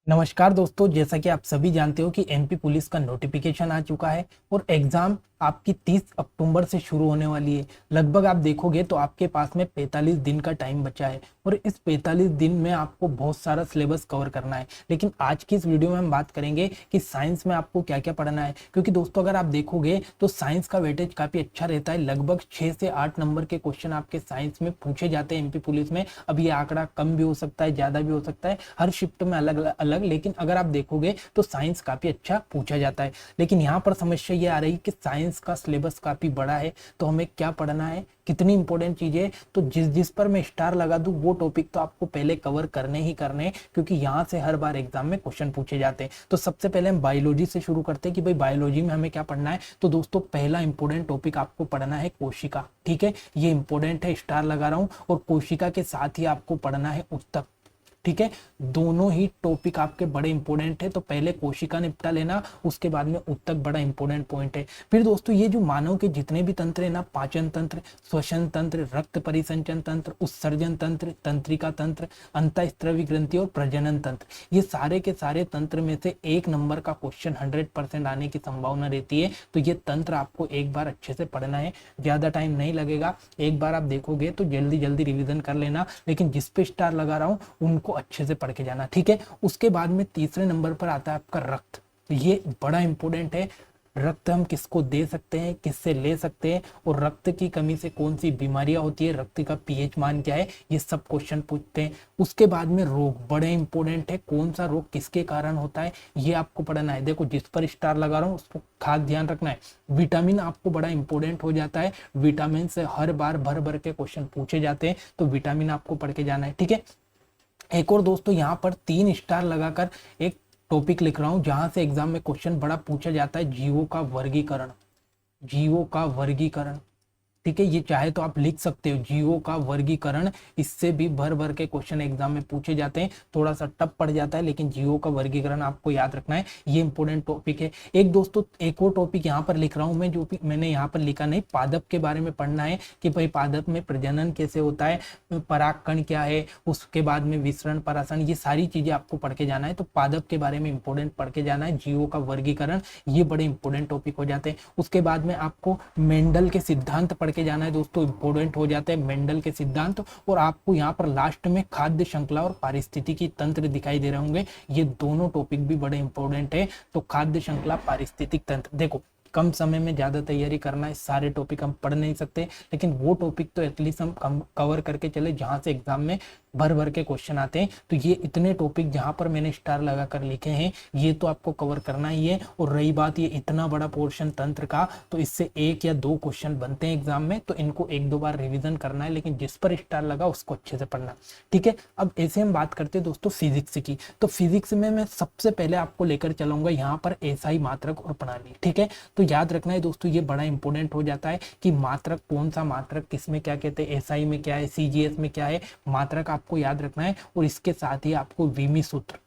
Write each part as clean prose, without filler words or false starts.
नमस्कार दोस्तों, जैसा कि आप सभी जानते हो कि एमपी पुलिस का नोटिफिकेशन आ चुका है और एग्जाम आपकी 30 अक्टूबर से शुरू होने वाली है। लगभग आप देखोगे तो आपके पास में 45 दिन का टाइम बचा है और इस 45 दिन में आपको बहुत सारा सिलेबस कवर करना है। लेकिन आज की इस वीडियो में हम बात करेंगे कि साइंस में आपको क्या क्या पढ़ना है, क्योंकि दोस्तों अगर आप देखोगे तो साइंस का वेटेज काफी अच्छा रहता है। लगभग 6 से 8 नंबर के क्वेश्चन आपके साइंस में पूछे जाते हैं एमपी पुलिस में। अब ये आंकड़ा कम भी हो सकता है, ज्यादा भी हो सकता है, हर शिफ्ट में अलग अलग। लेकिन अगर आप देखोगे तो साइंस काफी अच्छा पूछा जाता है। लेकिन यहाँ पर समस्या ये आ रही कि साइंस का सिलेबस काफी बड़ा है, तो हमें क्या पढ़ना है, कितनी इंपॉर्टेंट चीजें। तो जिस जिस पर मैं स्टार लगा दूं वो टॉपिक तो आपको पहले कवर करने ही करने, क्योंकि यहाँ से हर बार एग्जाम में क्वेश्चन पूछे जाते हैं। तो सबसे पहले हम बायोलॉजी से शुरू करते हैं कि भाई बायोलॉजी में हमें क्या पढ़ना है। तो दोस्तों पहला इंपॉर्टेंट टॉपिक आपको पढ़ना है कोशिका। ठीक है, ये इंपॉर्टेंट है, स्टार लगा रहा हूं। और कोशिका के साथ ही आपको पढ़ना है उत्तक। ठीक है, दोनों ही टॉपिक आपके बड़े इंपॉर्टेंट है। तो पहले कोशिका निपटा लेना, उसके बाद में उत्तक बड़ा इंपॉर्टेंट पॉइंट है। फिर दोस्तों ये जो मानव के जितने भी तंत्र है ना, पाचन तंत्र, श्वसन तंत्र, रक्त परिसंचन तंत्र, उत्सर्जन तंत्र, तंत्रिका तंत्र, अंतःस्त्रवी ग्रंथि और प्रजनन तंत्र, ये सारे के सारे तंत्र में से एक नंबर का क्वेश्चन 100% आने की संभावना रहती है। तो ये तंत्र आपको एक बार अच्छे से पढ़ना है, ज्यादा टाइम नहीं लगेगा। एक बार आप देखोगे तो जल्दी जल्दी रिविजन कर लेना, लेकिन जिस पे स्टार लगा रहा हूं उनको अच्छे से पढ़ के जाना। ठीक है, उसके बाद में तीसरे नंबर पर आता है आपका रक्त। ये बड़ा इंपॉर्टेंट है। रक्त हम किसको दे सकते हैं, किससे ले सकते हैं, और रक्त की कमी से कौन सी बीमारियां होती है, रक्त का पीएच मान क्या है, ये सब क्वेश्चन पूछते हैं। उसके बाद में रोग बड़े इंपॉर्टेंट है, कौन सा रोग किसके कारण होता है ये आपको पढ़ना है। देखो जिस पर स्टार लगा रहा हूँ उसको खास ध्यान रखना है। विटामिन आपको बड़ा इंपॉर्टेंट हो जाता है, विटामिन से हर बार भर भर के क्वेश्चन पूछे जाते हैं, तो विटामिन आपको पढ़ के जाना है। ठीक है, एक और दोस्तों यहाँ पर 3 स्टार लगाकर एक टॉपिक लिख रहा हूं जहां से एग्जाम में क्वेश्चन बड़ा पूछा जाता है, जीवों का वर्गीकरण। जीवों का वर्गीकरण, ठीक है, ये चाहे तो आप लिख सकते हो, जीवों का वर्गीकरण। इससे भी भर भर के क्वेश्चन एग्जाम में पूछे जाते हैं, थोड़ा सा टफ पड़ जाता है, लेकिन जीवों का वर्गीकरण आपको याद रखना है, ये इंपॉर्टेंट टॉपिक है। एक दोस्तों एक और टॉपिक यहाँ पर लिख रहा हूँ मैं, जो भी मैंने यहाँ पर लिखा नहीं, पादप के बारे में पढ़ना है कि भाई पादप में प्रजनन कैसे होता है, परागकण क्या है, उसके बाद में विसरण, परासरण, ये सारी चीजें आपको पढ़ के जाना है। तो पादप के बारे में इंपॉर्टेंट पढ़ के जाना है, जीवों का वर्गीकरण, ये बड़े इंपॉर्टेंट टॉपिक हो जाते हैं। उसके बाद में आपको मेंडल के सिद्धांत पढ़ के जाना है दोस्तों, इंपॉर्टेंट हो जाते हैं मेंडल के सिद्धांत। और आपको यहाँ पर लास्ट में खाद्य श्रृंखला और पारिस्थितिकी तंत्र दिखाई दे रहे होंगे, ये दोनों टॉपिक भी बड़े इंपॉर्टेंट है। तो खाद्य श्रृंखला, पारिस्थितिक तंत्र, देखो कम समय में ज्यादा तैयारी करना है, सारे टॉपिक हम पढ़ नहीं सकते, लेकिन वो टॉपिक तो एटलीस्ट हम कवर करके चले जहां से एग्जाम में भर भर के क्वेश्चन आते हैं। तो ये इतने टॉपिक जहां पर मैंने स्टार लगाकर लिखे हैं, ये तो आपको कवर करना ही है। और रही बात ये इतना बड़ा पोर्शन तंत्र का, तो इससे 1 या 2 क्वेश्चन बनते हैं एग्जाम में, तो इनको 1-2 बार रिविजन करना है, लेकिन जिस पर स्टार लगा उसको अच्छे से पढ़ना। ठीक है, अब ऐसे हम बात करते हैं दोस्तों फिजिक्स की। तो फिजिक्स में मैं सबसे पहले आपको लेकर चलूंगा यहाँ पर एसआई मात्रक और प्रणाली। ठीक है, तो याद रखना है दोस्तों, ये बड़ा इंपॉर्टेंट हो जाता है कि मात्रक, कौन सा मात्रक किसमें क्या कहते हैं, एसआई में क्या है, सीजीएस में क्या है, मात्रक आपको याद रखना है। और इसके साथ ही आपको विमी सूत्र,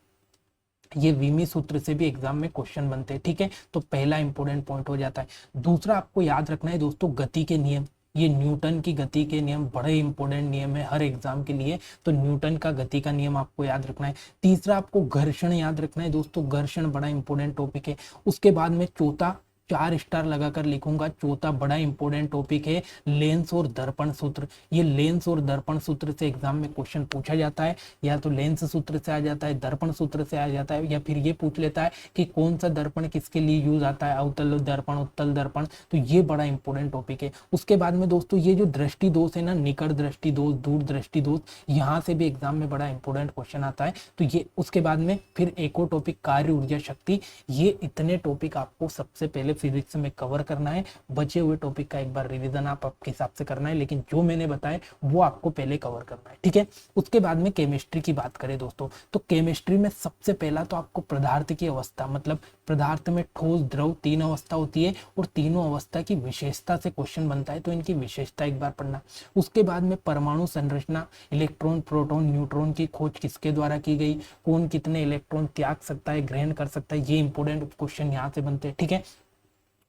ये विमी सूत्र से भी एग्जाम में क्वेश्चन बनते हैं। ठीक है, तो पहला इंपॉर्टेंट पॉइंट हो जाता है। दूसरा आपको याद रखना है दोस्तों गति के नियम, ये न्यूटन की गति के नियम बड़े इंपॉर्टेंट नियम है हर एग्जाम के लिए, तो न्यूटन का गति का नियम आपको याद रखना है। तीसरा आपको घर्षण याद रखना है दोस्तों, घर्षण बड़ा इंपॉर्टेंट टॉपिक है। उसके बाद में चौथा, 4 स्टार लगाकर लिखूंगा, चौथा बड़ा इंपॉर्टेंट टॉपिक है लेंस और दर्पण सूत्र। ये लेंस और दर्पण सूत्र से एग्जाम में क्वेश्चन पूछा जाता है, या तो लेंस सूत्र से आ जाता है, दर्पण सूत्र से आ जाता है, या फिर ये पूछ लेता है कि कौन सा दर्पण किसके लिए यूज आता है, अवतल दर्पण, उत्तल दर्पण। तो ये बड़ा इंपॉर्टेंट टॉपिक है। उसके बाद में दोस्तों ये जो दृष्टि दोष है ना, निकट दृष्टि दोष, दूर दृष्टि दोष, यहाँ से भी एग्जाम में बड़ा इंपॉर्टेंट क्वेश्चन आता है। तो ये, उसके बाद में फिर एक और टॉपिक कार्य ऊर्जा शक्ति। ये इतने टॉपिक आपको सबसे पहले फिजिक्स में कवर करना है। बचे हुए टॉपिक का एक बार रिवीजन आप आपके हिसाब से करना है, लेकिन जो मैंने बताया वो आपको पहले कवर करना है। ठीक है, उसके बाद में केमिस्ट्री की बात करें दोस्तों, तो केमिस्ट्री में सबसे पहला तो आपको पदार्थ की अवस्था, मतलब पदार्थ में ठोस, द्रव, 3 अवस्था होती है, और तीनों अवस्था की विशेषता से क्वेश्चन बनता है, तो इनकी विशेषता एक बार पढ़ना। उसके बाद में परमाणु संरचना, इलेक्ट्रॉन, प्रोटॉन, न्यूट्रॉन की खोज किसके द्वारा की गई, कौन कितने इलेक्ट्रॉन त्याग सकता है, ग्रहण कर सकता है, ये इंपॉर्टेंट क्वेश्चन यहाँ से बनते हैं। ठीक है,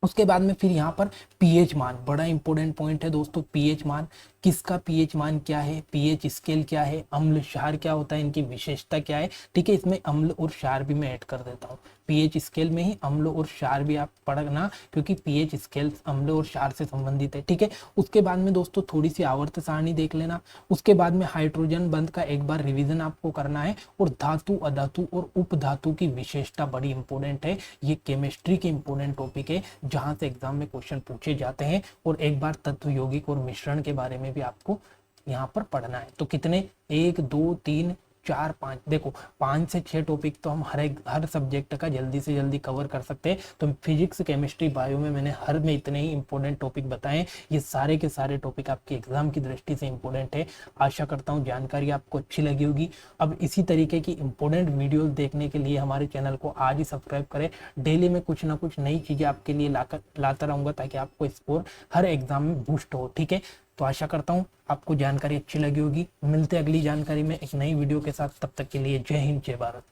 उसके बाद में फिर यहाँ पर पीएच मान, बड़ा इंपॉर्टेंट पॉइंट है दोस्तों, पीएच मान। किसका पीएच मान क्या है, पीएच स्केल क्या है, अम्ल क्षार क्या होता है, इनकी विशेषता क्या है। ठीक है, इसमें अम्ल और क्षार भी मैं ऐड कर देता हूँ। पीएच स्केल में ही अम्ल और क्षार भी आप पढ़ना, क्योंकि पीएच स्केल अम्ल और क्षार से संबंधित है। ठीक है, उसके बाद में दोस्तों थोड़ी सी आवर्त सारणी देख लेना। उसके बाद में हाइड्रोजन बंध का एक बार रिवीजन आपको करना है, और धातु, अधातु और उपधातु की विशेषता बड़ी इंपॉर्टेंट है। ये केमिस्ट्री के इंपॉर्टेंट टॉपिक है, जहां से एग्जाम में क्वेश्चन पूछे जाते हैं। और एक बार तत्व यौगिक और मिश्रण के बारे में भी आपको यहाँ पर पढ़ना है। तो कितने, 1 2 3 4 5, देखो 5 से 6 टॉपिक तो हम हर सब्जेक्ट का जल्दी से जल्दी कवर कर सकते हैं। तो फिजिक्स, केमिस्ट्री, बायो में मैंने हर में इतने ही इंपॉर्टेंट टॉपिक बताए। ये सारे के सारे टॉपिक आपके एग्जाम की दृष्टि से इंपॉर्टेंट है। आशा करता हूँ जानकारी आपको अच्छी लगी होगी। अब इसी तरीके की इंपॉर्टेंट वीडियोस देखने के लिए हमारे चैनल को आज ही सब्सक्राइब करें। डेली में कुछ ना कुछ नई चीजें आपके लिए लाता रहूंगा, ताकि आपको स्कोर हर एग्जाम में बूस्ट हो। ठीक है, तो आशा करता हूँ आपको जानकारी अच्छी लगी होगी। मिलते हैं अगली जानकारी में एक नई वीडियो के साथ, तब तक के लिए जय हिंद, जय भारत।